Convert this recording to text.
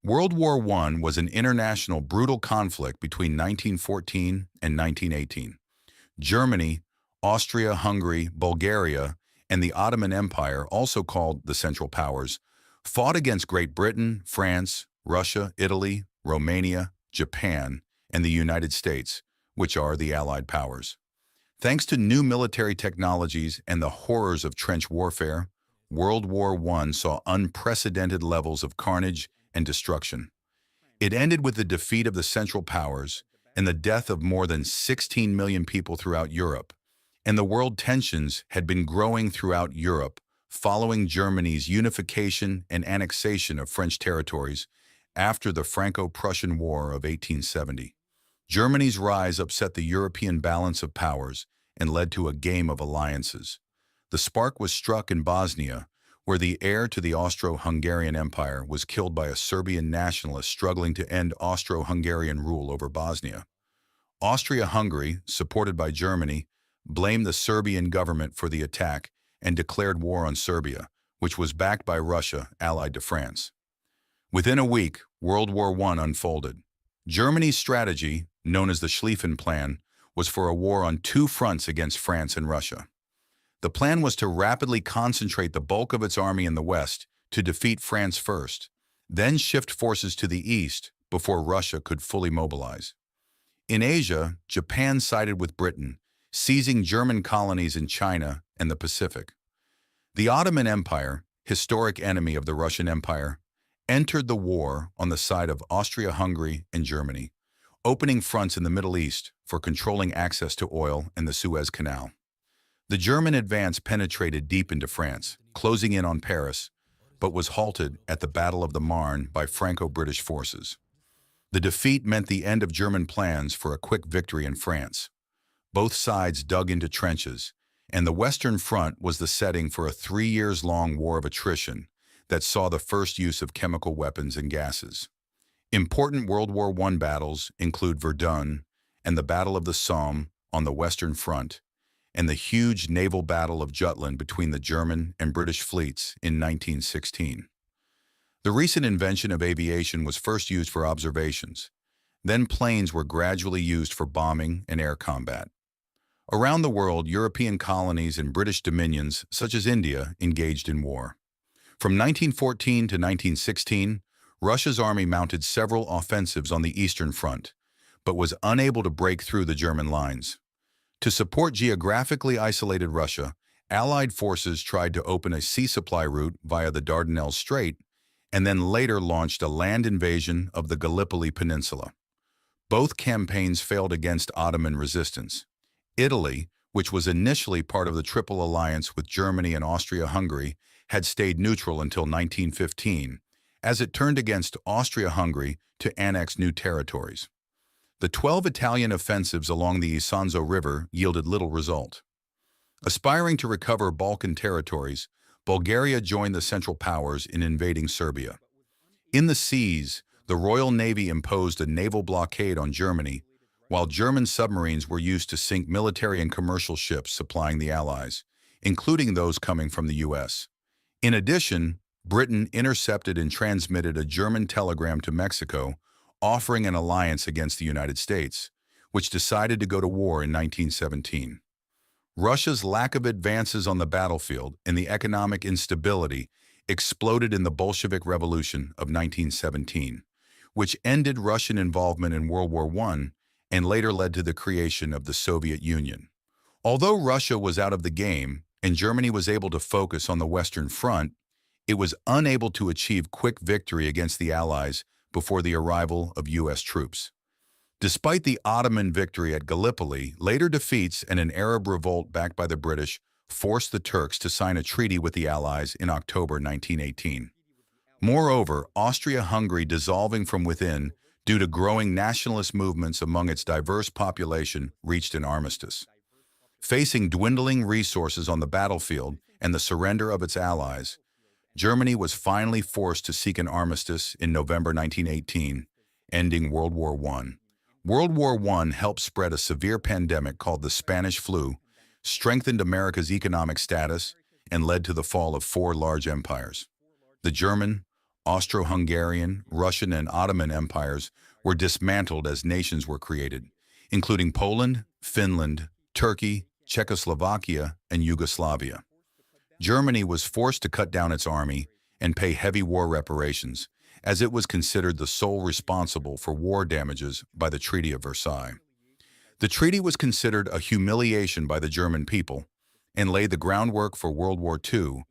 World War I was an international brutal conflict between 1914 and 1918. Germany, Austria-Hungary, Bulgaria, and the Ottoman Empire, also called the Central Powers, fought against Great Britain, France, Russia, Italy, Romania, Japan, and the United States, which are the Allied powers. Thanks to new military technologies and the horrors of trench warfare, World War I saw unprecedented levels of carnage and destruction. It ended with the defeat of the Central Powers and the death of more than 16 million people throughout Europe, and the world tensions had been growing throughout Europe following Germany's unification and annexation of French territories after the Franco-Prussian War of 1870. Germany's rise upset the European balance of powers and led to a game of alliances. The spark was struck in Bosnia, where the heir to the Austro-Hungarian Empire was killed by a Serbian nationalist struggling to end Austro-Hungarian rule over Bosnia. Austria-Hungary, supported by Germany, blamed the Serbian government for the attack and declared war on Serbia, which was backed by Russia, allied to France. Within a week, World War I unfolded. Germany's strategy, known as the Schlieffen Plan, was for a war on two fronts against France and Russia. The plan was to rapidly concentrate the bulk of its army in the west to defeat France first, then shift forces to the east before Russia could fully mobilize. In Asia, Japan sided with Britain, seizing German colonies in China and the Pacific. The Ottoman Empire, historic enemy of the Russian Empire, entered the war on the side of Austria-Hungary and Germany, opening fronts in the Middle East for controlling access to oil and the Suez Canal. The German advance penetrated deep into France, closing in on Paris, but was halted at the Battle of the Marne by Franco-British forces. The defeat meant the end of German plans for a quick victory in France. Both sides dug into trenches, and the Western Front was the setting for a 3-year-long war of attrition that saw the first use of chemical weapons and gases. Important World War I battles include Verdun and the Battle of the Somme on the Western Front, and the huge naval battle of Jutland between the German and British fleets in 1916. The recent invention of aviation was first used for observations. Then planes were gradually used for bombing and air combat. Around the world, European colonies and British dominions, such as India, engaged in war. From 1914 to 1916, Russia's army mounted several offensives on the Eastern Front, but was unable to break through the German lines. To support geographically isolated Russia, Allied forces tried to open a sea supply route via the Dardanelles Strait and then later launched a land invasion of the Gallipoli Peninsula. Both campaigns failed against Ottoman resistance. Italy, which was initially part of the Triple Alliance with Germany and Austria-Hungary, had stayed neutral until 1915, as it turned against Austria-Hungary to annex new territories. The 12 Italian offensives along the Isonzo River yielded little result. Aspiring to recover Balkan territories, Bulgaria joined the Central Powers in invading Serbia. In the seas, the Royal Navy imposed a naval blockade on Germany, while German submarines were used to sink military and commercial ships supplying the Allies, including those coming from the U.S. In addition, Britain intercepted and transmitted a German telegram to Mexico offering an alliance against the United States, which decided to go to war in 1917. Russia's lack of advances on the battlefield and the economic instability exploded in the Bolshevik Revolution of 1917, which ended Russian involvement in World War I and later led to the creation of the Soviet Union. Although Russia was out of the game and Germany was able to focus on the Western Front, it was unable to achieve quick victory against the Allies before the arrival of U.S. troops. Despite the Ottoman victory at Gallipoli, later defeats and an Arab revolt backed by the British forced the Turks to sign a treaty with the Allies in October 1918. Moreover, Austria-Hungary dissolving from within due to growing nationalist movements among its diverse population reached an armistice. Facing dwindling resources on the battlefield and the surrender of its allies, Germany was finally forced to seek an armistice in November 1918, ending World War I. World War I helped spread a severe pandemic called the Spanish flu, strengthened America's economic status, and led to the fall of 4 large empires: the German, Austro-Hungarian, Russian, and Ottoman empires were dismantled as nations were created, including Poland, Finland, Turkey, Czechoslovakia, and Yugoslavia. Germany was forced to cut down its army and pay heavy war reparations, as it was considered the sole responsible for war damages by the Treaty of Versailles. The treaty was considered a humiliation by the German people and laid the groundwork for World War II,